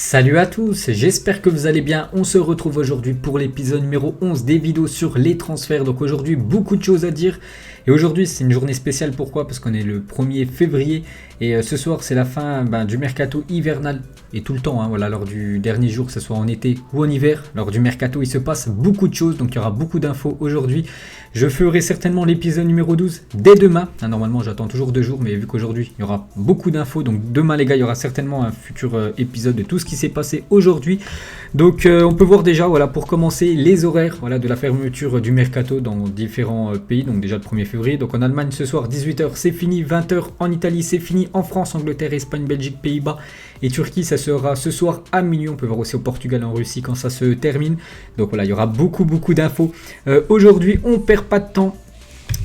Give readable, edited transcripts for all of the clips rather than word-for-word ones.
Salut à tous, j'espère que vous allez bien. On se retrouve aujourd'hui pour l'épisode numéro 11 des vidéos sur les transferts. Donc aujourd'hui, beaucoup de choses à dire. Et aujourd'hui, c'est une journée spéciale. Pourquoi ? Parce qu'on est le 1er février. Et ce soir, c'est la fin du mercato hivernal. Et tout le temps, voilà, lors du dernier jour, que ce soit en été ou en hiver, lors du mercato, il se passe beaucoup de choses. Donc il y aura beaucoup d'infos aujourd'hui. Je ferai certainement l'épisode numéro 12 dès demain. Normalement, j'attends toujours 2 jours. Mais vu qu'aujourd'hui, il y aura beaucoup d'infos. Donc demain, les gars, il y aura certainement un futur épisode de tout ce qui s'est passé aujourd'hui. Donc on peut voir déjà, voilà, pour commencer, les horaires de la fermeture du mercato dans différents pays. Donc déjà le 1er février. Donc en Allemagne, ce soir, 18h, c'est fini. 20h en Italie, c'est fini. En France, Angleterre, Espagne, Belgique, Pays-Bas et Turquie, ça sera ce soir à minuit. On peut voir aussi au Portugal et en Russie quand ça se termine. Donc voilà, il y aura beaucoup d'infos. Aujourd'hui, on perd pas de temps.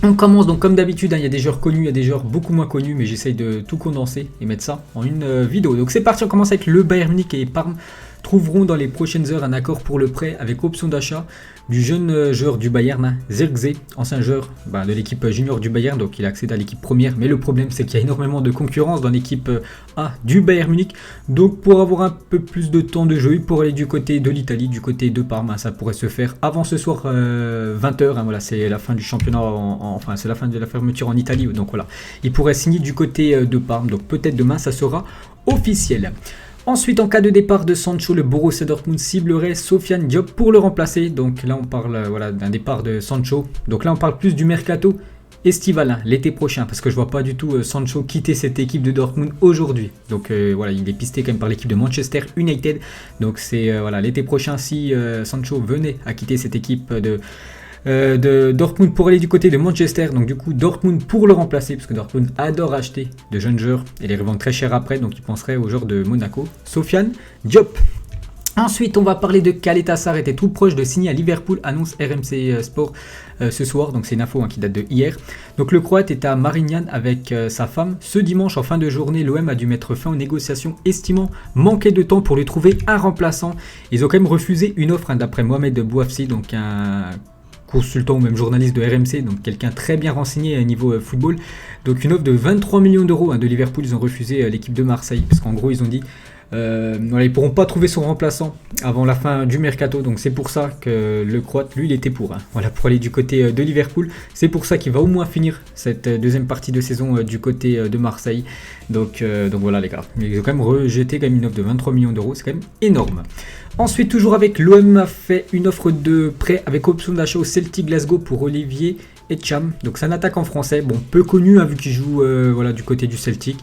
On commence donc comme d'habitude, il y a des joueurs connus, il y a des joueurs beaucoup moins connus, mais j'essaye de tout condenser et mettre ça en une vidéo. Donc c'est parti, on commence avec le Bayern Munich et Parme trouveront dans les prochaines heures un accord pour le prêt avec option d'achat du jeune joueur du Bayern, Zirkzee, ancien joueur de l'équipe junior du Bayern, donc il accède à l'équipe première, mais le problème c'est qu'il y a énormément de concurrence dans l'équipe A du Bayern Munich, donc pour avoir un peu plus de temps de jeu, pour aller du côté de l'Italie, du côté de Parme, ça pourrait se faire avant ce soir 20h, voilà, c'est la fin du championnat, enfin c'est la fin de la fermeture en Italie, donc voilà, il pourrait signer du côté de Parme, donc peut-être demain ça sera officiel. Ensuite, en cas de départ de Sancho, le Borussia Dortmund ciblerait Sofiane Diop pour le remplacer. Donc là, on parle d'un départ de Sancho. Donc là, on parle plus du mercato estival, l'été prochain, parce que je vois pas du tout Sancho quitter cette équipe de Dortmund aujourd'hui. Donc voilà, il est pisté quand même par l'équipe de Manchester United. Donc c'est l'été prochain, si Sancho venait à quitter cette équipe de Dortmund pour aller du côté de Manchester, donc du coup Dortmund pour le remplacer, parce que Dortmund adore acheter de jeunes joueurs et les revendre très cher après, donc il penserait au joueur de Monaco, Sofiane Diop. Ensuite, on va parler de Caleta-Car, était tout proche de signer à Liverpool, annonce RMC Sport ce soir, donc c'est une info qui date de hier. Donc le Croate est à Marignane avec sa femme. Ce dimanche, en fin de journée, l'OM a dû mettre fin aux négociations, estimant manquer de temps pour lui trouver un remplaçant. Ils ont quand même refusé une offre d'après Mohamed Bouafsi, donc un consultant ou même journaliste de RMC, donc quelqu'un très bien renseigné à niveau football. Donc une offre de 23 millions d'euros de Liverpool, ils ont refusé l'équipe de Marseille, parce qu'en gros ils ont dit ils pourront pas trouver son remplaçant avant la fin du mercato, donc c'est pour ça que le Croate, lui, il était pour aller du côté de Liverpool. C'est pour ça qu'il va au moins finir cette deuxième partie de saison du côté de Marseille. Donc voilà les gars, ils ont quand même rejeté une offre de 23 millions d'euros, c'est quand même énorme. Ensuite, toujours avec l'OM a fait une offre de prêt avec option d'achat au Celtic Glasgow pour Olivier Etcham. Donc c'est un attaquant français, peu connu vu qu'il joue du côté du Celtic.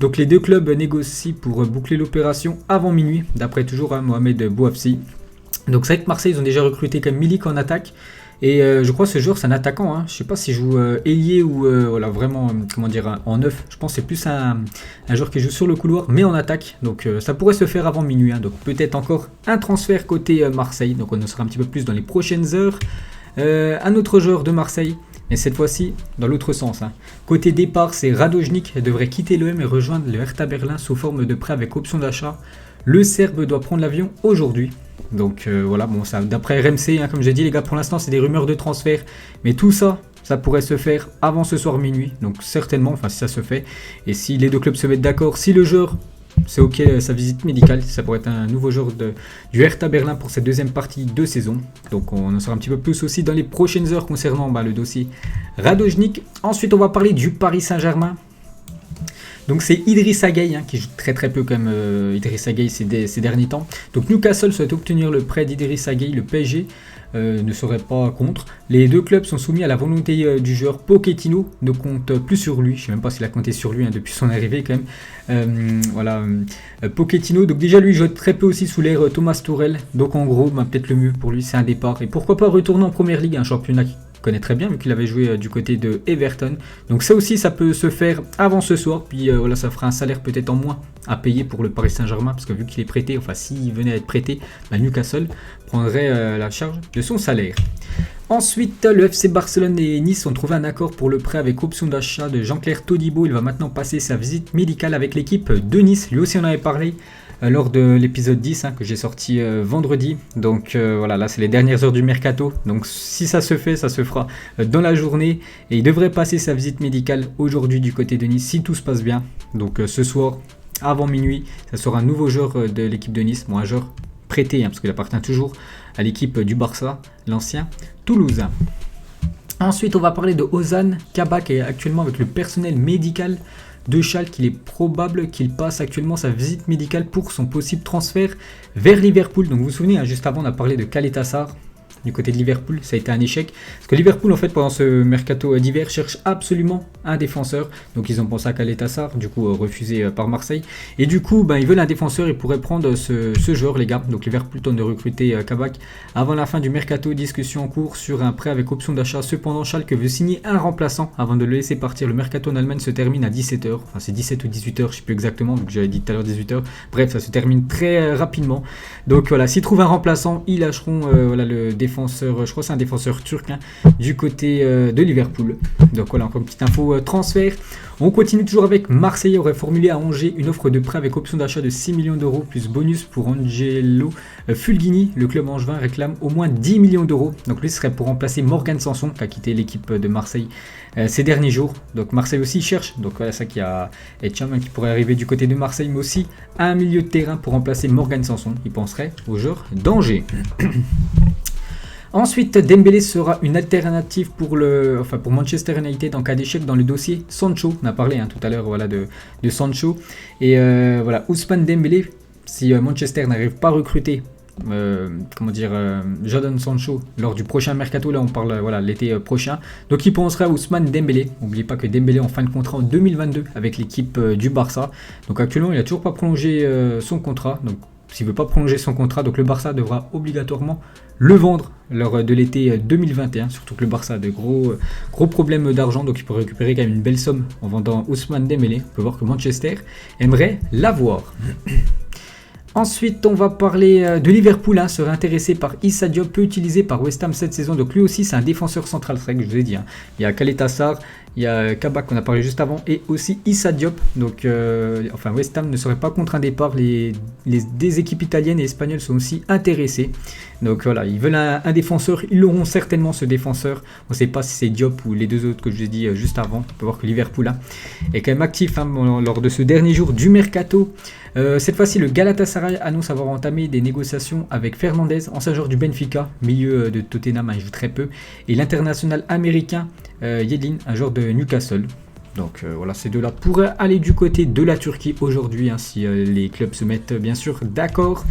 Donc les deux clubs négocient pour boucler l'opération avant minuit, d'après toujours Mohamed Bouafsi. Donc c'est vrai que Marseille, ils ont déjà recruté comme Milik en attaque. Et je crois que ce joueur c'est un attaquant, je sais pas s'il joue ailier ou vraiment en neuf. Je pense que c'est plus un joueur qui joue sur le couloir mais en attaque. Donc ça pourrait se faire avant minuit, donc peut-être encore un transfert côté Marseille. Donc on en saura un petit peu plus dans les prochaines heures. Un autre joueur de Marseille, mais cette fois-ci dans l'autre sens. Côté départ, c'est Radojnik devrait quitter l'OM et rejoindre le Hertha Berlin sous forme de prêt avec option d'achat. Le Serbe doit prendre l'avion aujourd'hui. Donc ça, d'après RMC, comme j'ai dit les gars, pour l'instant c'est des rumeurs de transfert, mais tout ça pourrait se faire avant ce soir minuit, donc certainement, si ça se fait, et si les deux clubs se mettent d'accord, si le joueur c'est ok, sa visite médicale, ça pourrait être un nouveau joueur du Hertha Berlin pour cette deuxième partie de saison. Donc on en saura un petit peu plus aussi dans les prochaines heures concernant le dossier Radojnik. Ensuite on va parler du Paris Saint-Germain. Donc c'est Idrissa Gueye qui joue très peu comme Idrissa Gueye ces derniers temps. Donc Newcastle souhaite obtenir le prêt d'Idrissa Gueye, le PSG ne serait pas contre. Les deux clubs sont soumis à la volonté du joueur. Pochettino ne compte plus sur lui. Je ne sais même pas s'il a compté sur lui depuis son arrivée quand même. Pochettino, donc déjà lui joue très peu aussi sous l'ère Thomas Tuchel. Donc en gros, peut-être le mieux pour lui c'est un départ. Et pourquoi pas retourner en première ligue, un championnat connaît très bien vu qu'il avait joué du côté de Everton. Donc ça aussi ça peut se faire avant ce soir, puis ça fera un salaire peut-être en moins à payer pour le Paris Saint-Germain, parce que vu qu'il est prêté, s'il venait à être prêté, Newcastle prendrait la charge de son salaire. Ensuite, le FC Barcelone et Nice ont trouvé un accord pour le prêt avec option d'achat de Jean-Claire Todibo. Il va maintenant passer sa visite médicale avec l'équipe de Nice. Lui aussi on avait parlé lors de l'épisode 10 que j'ai sorti vendredi. Donc là c'est les dernières heures du mercato. Donc si ça se fait, ça se fera dans la journée. Et il devrait passer sa visite médicale aujourd'hui du côté de Nice si tout se passe bien. Donc ce soir, avant minuit. Ça sera un nouveau joueur de l'équipe de Nice, bon, un joueur prêté, parce qu'il appartient toujours à l'équipe du Barça, l'ancien Toulousain. Ensuite, on va parler de Ozan Kabak, et actuellement avec le personnel médical de Schalke, il est probable qu'il passe actuellement sa visite médicale pour son possible transfert vers Liverpool. Donc vous vous souvenez, juste avant on a parlé de Caleta-Car du côté de Liverpool, ça a été un échec. Parce que Liverpool, en fait, pendant ce mercato d'hiver, cherche absolument un défenseur. Donc ils ont pensé à Caleta-Car, du coup refusé par Marseille. Et du coup, ils veulent un défenseur, ils pourraient prendre ce joueur, les gars. Donc Liverpool tente de recruter Kabak avant la fin du mercato. Discussion en cours sur un prêt avec option d'achat. Cependant, Schalke veut signer un remplaçant avant de le laisser partir. Le mercato en Allemagne se termine à 17h. Enfin, c'est 17 ou 18h, je ne sais plus exactement, vu que j'avais dit tout à l'heure 18h. Bref, ça se termine très rapidement. Donc voilà, s'ils trouvent un remplaçant, ils lâcheront le défenseur, je crois que c'est un défenseur turc, du côté de Liverpool. Donc voilà, encore une petite info transfert. On continue toujours avec Marseille, aurait formulé à Angers une offre de prêt avec option d'achat de 6 millions d'euros plus bonus pour Angelo Fulgini. Le club angevin réclame au moins 10 millions d'euros. Donc lui, ce serait pour remplacer Morgan Sanson, qui a quitté l'équipe de Marseille ces derniers jours. Donc Marseille aussi cherche, donc voilà, ça qui a Etcham qui pourrait arriver du côté de Marseille, mais aussi un milieu de terrain pour remplacer Morgan Sanson. Il penserait au joueur d'Angers. Ensuite, Dembélé sera une alternative pour Manchester United en cas d'échec dans le dossier Sancho. On a parlé tout à l'heure de Sancho. Et voilà, Ousmane Dembélé, si Manchester n'arrive pas à recruter Jadon Sancho lors du prochain mercato, là on parle l'été prochain, donc il penserait à Ousmane Dembélé. N'oubliez pas que Dembélé est en fin de contrat en 2022 avec l'équipe du Barça. Donc actuellement il n'a toujours pas prolongé son contrat. Donc s'il ne veut pas prolonger son contrat, donc le Barça devra obligatoirement le vendre lors de l'été 2021, surtout que le Barça a de gros problèmes d'argent, donc il peut récupérer quand même une belle somme en vendant Ousmane Dembélé. On peut voir que Manchester aimerait l'avoir. Ensuite, on va parler de Liverpool, serait intéressé par Issa Diop, peu utilisé par West Ham cette saison. Donc lui aussi, c'est un défenseur central, c'est vrai que je vous ai dit. Il y a Caleta-Car, il y a Kabak qu'on a parlé juste avant, et aussi Issa Diop. Donc, West Ham ne serait pas contre un départ. Des équipes italiennes et espagnoles sont aussi intéressées. Donc voilà, ils veulent un défenseur, ils l'auront certainement ce défenseur. On ne sait pas si c'est Diop ou les deux autres que je vous ai dit juste avant. On peut voir que Liverpool est quand même actif lors de ce dernier jour du mercato. Cette fois-ci, le Galatasaray annonce avoir entamé des négociations avec Fernandez, ancien joueur du Benfica, milieu de Tottenham, il joue très peu, et l'international américain Yedlin, un joueur de Newcastle. Donc voilà, ces deux-là pourraient aller du côté de la Turquie aujourd'hui, si les clubs se mettent bien sûr d'accord.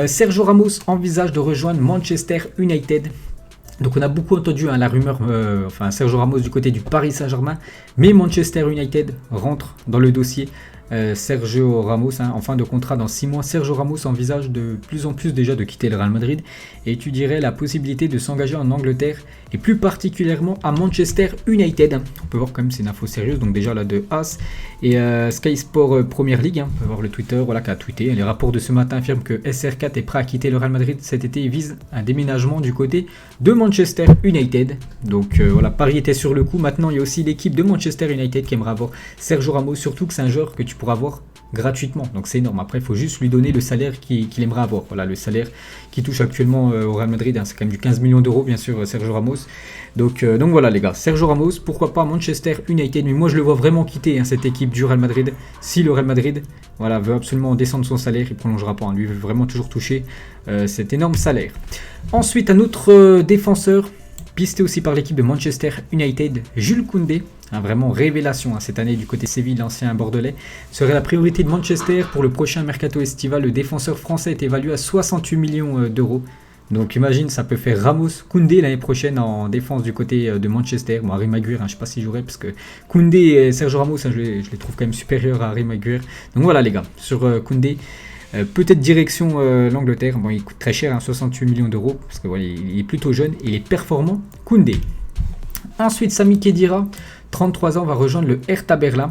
Sergio Ramos envisage de rejoindre Manchester United. Donc on a beaucoup entendu la rumeur, Sergio Ramos du côté du Paris Saint-Germain, mais Manchester United rentre dans le dossier. Sergio Ramos, en fin de contrat dans 6 mois, Sergio Ramos envisage de plus en plus déjà de quitter le Real Madrid et étudierait la possibilité de s'engager en Angleterre et plus particulièrement à Manchester United. On peut voir quand même c'est une info sérieuse, donc déjà là de AS et Sky Sport Premier League, on peut voir le Twitter qui a tweeté. Les rapports de ce matin affirment que SR4 est prêt à quitter le Real Madrid cet été et vise un déménagement du côté de Manchester United. Donc Paris était sur le coup. Maintenant il y a aussi l'équipe de Manchester United qui aimerait avoir Sergio Ramos, surtout que c'est un joueur que tu pourras avoir gratuitement, donc c'est énorme. Après il faut juste lui donner le salaire qu'il aimerait avoir. Voilà, le salaire qui touche actuellement au Real Madrid, c'est quand même du 15 millions d'euros bien sûr, Sergio Ramos. Donc voilà les gars, Sergio Ramos, pourquoi pas Manchester United, mais moi je le vois vraiment quitter cette équipe du Real Madrid. Si le Real Madrid veut absolument descendre son salaire, il ne prolongera pas, lui veut vraiment toujours toucher cet énorme salaire. Ensuite un autre défenseur pisté aussi par l'équipe de Manchester United, Jules Koundé, vraiment révélation cette année du côté Séville, l'ancien bordelais, serait la priorité de Manchester pour le prochain mercato estival. Le défenseur français est évalué à 68 millions d'euros. Donc imagine, ça peut faire Ramos, Koundé l'année prochaine en défense du côté de Manchester. Bon, Harry Maguire, je ne sais pas s'il jouerait parce que Koundé et Sergio Ramos, je les trouve quand même supérieurs à Harry Maguire. Donc voilà les gars, sur Koundé. Peut-être direction l'Angleterre. Bon, il coûte très cher, 68 millions d'euros, parce que il est plutôt jeune et il est performant, Koundé. Ensuite, Sami Khedira, 33 ans, va rejoindre le Hertha Berlin.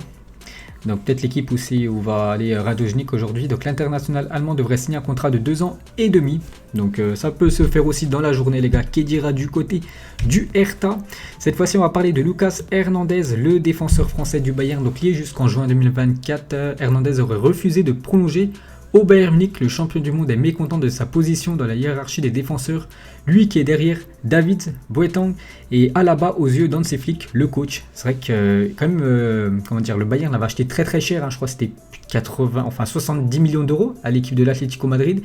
Donc peut-être l'équipe aussi où va aller Radojnik aujourd'hui. Donc l'international allemand devrait signer un contrat de 2 ans et demi. Donc ça peut se faire aussi dans la journée les gars. Khedira du côté du Hertha. Cette fois-ci on va parler de Lucas Hernandez, le défenseur français du Bayern. Donc lié jusqu'en juin 2024, Hernandez aurait refusé de prolonger Au Bayern Munich, le champion du monde est mécontent de sa position dans la hiérarchie des défenseurs, lui qui est derrière David, Boateng et Alaba aux yeux d'Hansi Flick, le coach. C'est vrai que quand même, comment dire, le Bayern l'avait acheté très très cher, hein, je crois que c'était 70 millions d'euros à l'équipe de l'Atlético Madrid.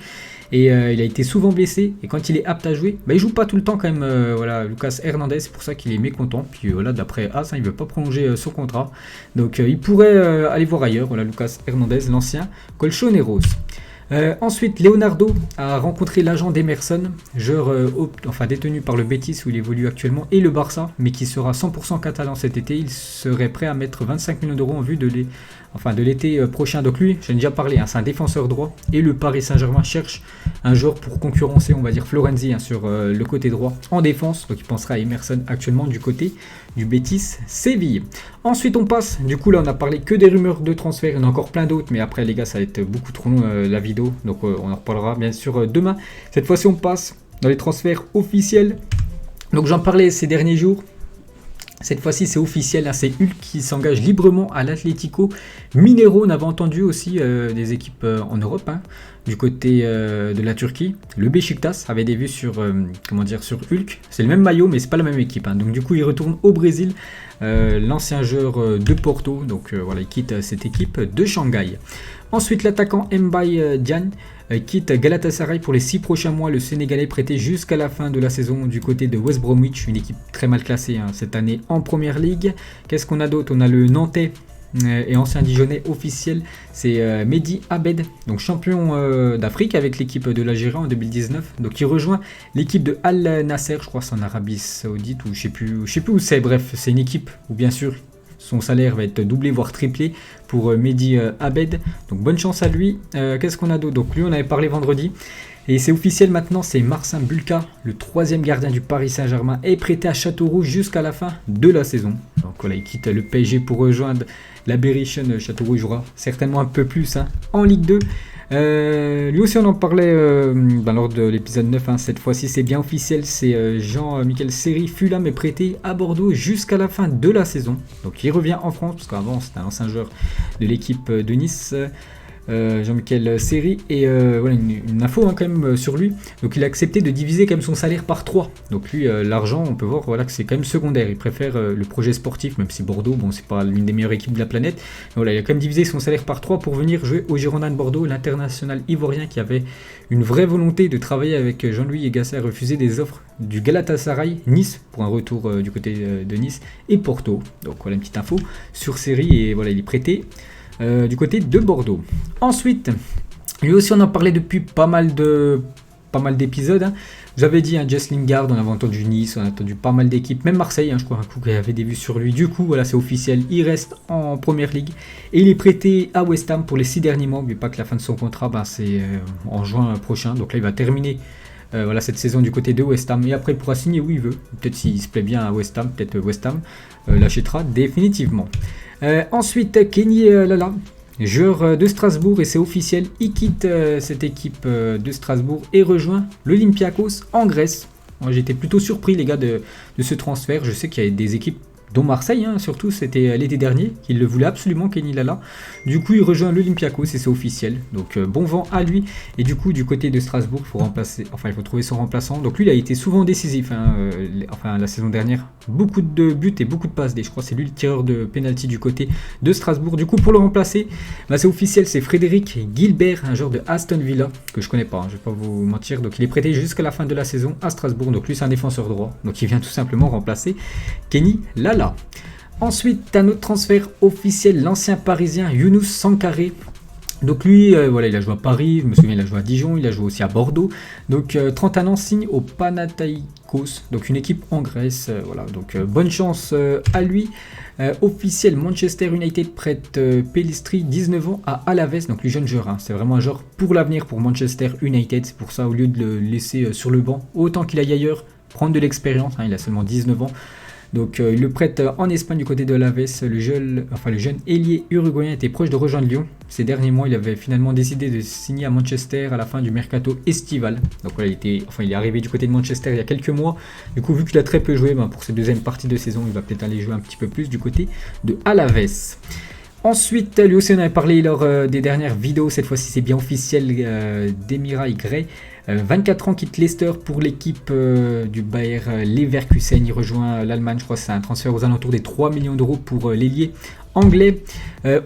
Et il a été souvent blessé, et quand il est apte à jouer, il joue pas tout le temps quand même. Voilà, Lucas Hernandez, c'est pour ça qu'il est mécontent. Puis voilà, d'après As, il veut pas prolonger son contrat, donc il pourrait aller voir ailleurs. Voilà, Lucas Hernandez, l'ancien Colchoneros. Ensuite, Leonardo a rencontré l'agent d'Emerson, joueur détenu par le Betis où il évolue actuellement, et le Barça, mais qui sera 100% catalan cet été. Il serait prêt à mettre 25 millions d'euros en vue de l'été prochain. Donc lui, j'en ai déjà parlé, hein, c'est un défenseur droit, et le Paris Saint-Germain cherche un joueur pour concurrencer, on va dire, Florenzi, hein, sur le côté droit en défense. Donc il pensera à Emerson actuellement du côté du Betis Séville. Ensuite on passe, du coup là on a parlé que des rumeurs de transfert, il y en a encore plein d'autres, mais après les gars ça va être beaucoup trop long la vidéo, donc on en reparlera bien sûr demain. Cette fois-ci on passe dans les transferts officiels. Donc j'en parlais ces derniers jours. Cette fois-ci, c'est officiel, hein, c'est Hulk qui s'engage librement à l'Atlético Mineiro. On avait entendu aussi des équipes en Europe, hein, du côté de la Turquie. Le Beşiktaş avait des vues sur Hulk. C'est le même maillot, mais c'est pas la même équipe, hein. Donc du coup, il retourne au Brésil, l'ancien joueur de Porto. Donc voilà, il quitte cette équipe de Shanghai. Ensuite, l'attaquant Mbaye Diagne quitte Galatasaray pour les 6 prochains mois. Le Sénégalais prêté jusqu'à la fin de la saison du côté de West Bromwich, une équipe très mal classée, hein, cette année en Première Ligue. Qu'est-ce qu'on a d'autre? On a le Nantais et ancien Dijonais officiel, c'est Mehdi Abed, donc champion d'Afrique avec l'équipe de l'Algérie en 2019. Donc il rejoint l'équipe de Al Nasser, je crois que c'est en Arabie Saoudite, ou je sais plus où c'est. Bref, c'est une équipe où bien sûr son salaire va être doublé voire triplé pour Mehdi Abed. Donc bonne chance à lui. Qu'est-ce qu'on a d'autre? Donc lui on avait parlé vendredi. Et c'est officiel maintenant, c'est Marcin Bulka, le 3e gardien du Paris Saint-Germain, est prêté à Châteauroux jusqu'à la fin de la saison. Donc voilà, il quitte le PSG pour rejoindre la Berrichen. Châteauroux jouera certainement un peu plus, hein, en Ligue 2. Lui aussi on en parlait lors de l'épisode 9, hein. Cette fois-ci c'est bien officiel, c'est Jean-Michel Seri Fulham est prêté à Bordeaux jusqu'à la fin de la saison. Donc il revient en France, parce qu'avant c'était un ancien joueur de l'équipe de Nice. Jean-Michel Seri, et voilà une info, hein, quand même sur lui. Donc il a accepté de diviser quand même son salaire par 3. Donc lui l'argent, on peut voir, voilà, que c'est quand même secondaire. Il préfère le projet sportif, même si Bordeaux, bon, c'est pas l'une des meilleures équipes de la planète. Mais voilà, il a quand même divisé son salaire par 3 pour venir jouer au Girondins de Bordeaux. L'international ivoirien qui avait une vraie volonté de travailler avec Jean-Louis Egasset a refusé des offres du Galatasaray, Nice pour un retour du côté de Nice, et Porto. Donc voilà une petite info sur Seri, et voilà, il est prêté du côté de Bordeaux. Ensuite, lui aussi on en parlait depuis pas mal d'épisodes, hein. J'avais dit, hein, Jess Lingard, on avait entendu Nice, on a entendu pas mal d'équipes, même Marseille, hein, je crois un coup qu'il y avait des vues sur lui. Du coup voilà, c'est officiel, il reste en Première Ligue et il est prêté à West Ham pour les 6 derniers mois. N'oubliez pas que la fin de son contrat, c'est en juin prochain, donc là il va terminer voilà, cette saison du côté de West Ham, et après il pourra signer où il veut. Peut-être s'il se plaît bien à West Ham, peut-être West Ham l'achètera définitivement. Ensuite, Kenny Lala, joueur de Strasbourg, et c'est officiel, il quitte cette équipe de Strasbourg et rejoint l'Olympiakos en Grèce. Moi j'étais plutôt surpris les gars de ce transfert. Je sais qu'il y a des équipes, dont Marseille, hein, surtout, c'était l'été dernier, qu'il le voulait absolument, Kenny Lala. Du coup, il rejoint l'Olympiakos et c'est officiel. Donc, bon vent à lui. Et du coup, du côté de Strasbourg, il faut trouver son remplaçant. Donc, lui, il a été souvent décisif, hein, la saison dernière. Beaucoup de buts et beaucoup de passes. Je crois que c'est lui le tireur de pénalty du côté de Strasbourg. Du coup, pour le remplacer, c'est officiel, c'est Frédéric Guilbert, un joueur de Aston Villa, que je connais pas, hein, je vais pas vous mentir. Donc, il est prêté jusqu'à la fin de la saison à Strasbourg. Donc, lui, c'est un défenseur droit. Donc, il vient tout simplement remplacer Kenny Lala. Ensuite, un autre transfert officiel, l'ancien parisien Younous Sankaré. Donc lui, voilà, il a joué à Paris, je me souviens, il a joué à Dijon, il a joué aussi à Bordeaux. Donc 31 ans, signe au Panathinaikos, donc une équipe en Grèce. Voilà, donc bonne chance à lui. Officiel, Manchester United prête Pellistri, 19 ans, à Alaves, donc le jeune joueur, hein. C'est vraiment un joueur pour l'avenir pour Manchester United. C'est pour ça, au lieu de le laisser sur le banc, autant qu'il aille ailleurs, prendre de l'expérience, hein, il a seulement 19 ans. Donc il le prête en Espagne du côté de Alaves. Le jeune ailier uruguayen était proche de rejoindre Lyon. Ces derniers mois, il avait finalement décidé de signer à Manchester à la fin du mercato estival. Donc voilà, il est arrivé du côté de Manchester il y a quelques mois. Du coup, vu qu'il a très peu joué, pour cette deuxième partie de saison, il va peut-être aller jouer un petit peu plus du côté de Alaves. Ensuite, lui aussi on avait parlé lors des dernières vidéos, cette fois-ci c'est bien officiel, Demiral Gray. 24 ans, quitte Leicester pour l'équipe du Bayer Leverkusen. Il rejoint l'Allemagne, je crois que c'est un transfert aux alentours des 3 millions d'euros pour l'ailier anglais.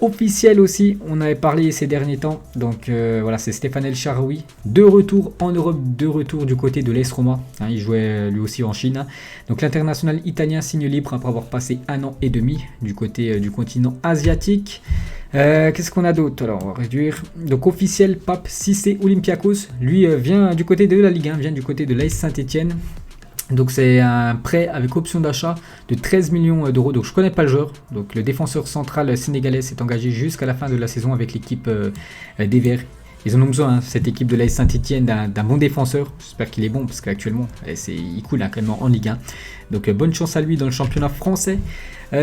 Officiel aussi, on avait parlé ces derniers temps. Donc voilà, c'est Stéphane El Shaarawy. De retour en Europe, de retour du côté de l'AS Roma. Hein, il jouait lui aussi en Chine. Hein. Donc l'international italien signe libre après avoir passé 1 an et demi du côté du continent asiatique. Qu'est-ce qu'on a d'autre? Alors on va réduire. Donc officiel, Pape Cissé Olympiakos. Lui vient du côté de la Ligue 1, vient du côté de l'AS Saint-Etienne. Donc c'est un prêt avec option d'achat de 13 millions d'euros. Donc je connais pas le joueur. Donc le défenseur central sénégalais s'est engagé jusqu'à la fin de la saison avec l'équipe des Verts. Ils en ont besoin, hein, cette équipe de l'AS Saint-Etienne, d'un bon défenseur. J'espère qu'il est bon parce qu'actuellement il coule hein, quand même en Ligue 1. Donc bonne chance à lui dans le championnat français.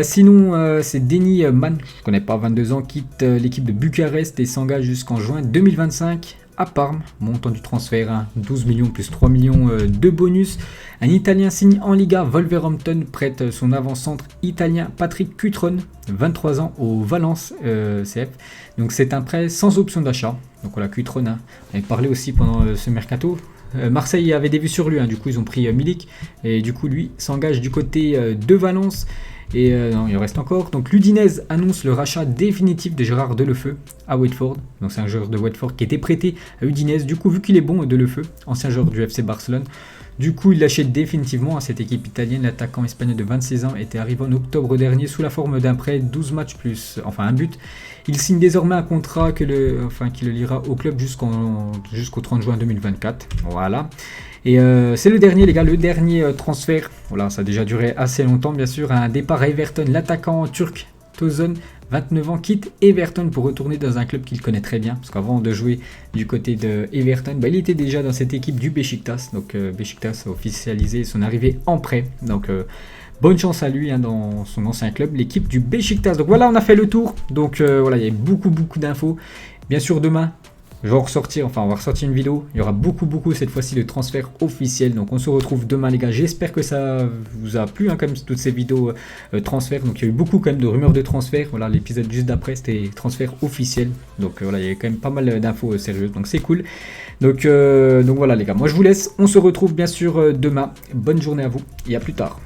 Sinon, c'est Denis Mann, je ne connais pas, 22 ans, quitte l'équipe de Bucarest et s'engage jusqu'en juin 2025 à Parme. Montant du transfert, hein, 12 millions plus 3 millions de bonus. Un Italien signe en Liga, Wolverhampton prête son avant-centre italien Patrick Cutrone, 23 ans, au Valence CF. Donc c'est un prêt sans option d'achat. Donc voilà, Cutrone, hein, on avait parlé aussi pendant ce mercato. Marseille avait des vues sur lui, hein, du coup ils ont pris Milik et du coup lui s'engage du côté de Valence. Et non, il en reste encore. Donc l'Udinese annonce le rachat définitif de Gérard Delefeu à Watford. Donc c'est un joueur de Watford qui était prêté à Udinese. Du coup, vu qu'il est bon, Delefeu, ancien joueur du FC Barcelone, du coup il l'achète définitivement à cette équipe italienne. L'attaquant espagnol de 26 ans était arrivé en octobre dernier sous la forme d'un prêt 12 matchs plus, enfin un but. Il signe désormais un contrat qui le liera au club jusqu'au 30 juin 2024. Voilà. Et c'est le dernier, les gars, le dernier transfert. Voilà, ça a déjà duré assez longtemps, bien sûr. Un départ à Everton, l'attaquant turc Tosun, 29 ans, quitte Everton pour retourner dans un club qu'il connaît très bien. Parce qu'avant de jouer du côté de Everton, il était déjà dans cette équipe du Beşiktaş. Donc Beşiktaş a officialisé son arrivée en prêt. Donc bonne chance à lui hein, dans son ancien club, l'équipe du Beşiktaş. Donc voilà, on a fait le tour. Donc voilà, il y a beaucoup d'infos. Bien sûr, demain, on va ressortir une vidéo. Il y aura beaucoup cette fois-ci de transferts officiels. Donc on se retrouve demain les gars. J'espère que ça vous a plu hein, comme toutes ces vidéos transferts. Donc il y a eu beaucoup quand même de rumeurs de transferts. Voilà, l'épisode juste d'après c'était transferts officiels. Donc voilà, il y a quand même pas mal d'infos sérieuses. Donc c'est cool. Donc voilà les gars. Moi je vous laisse. On se retrouve bien sûr demain. Bonne journée à vous et à plus tard.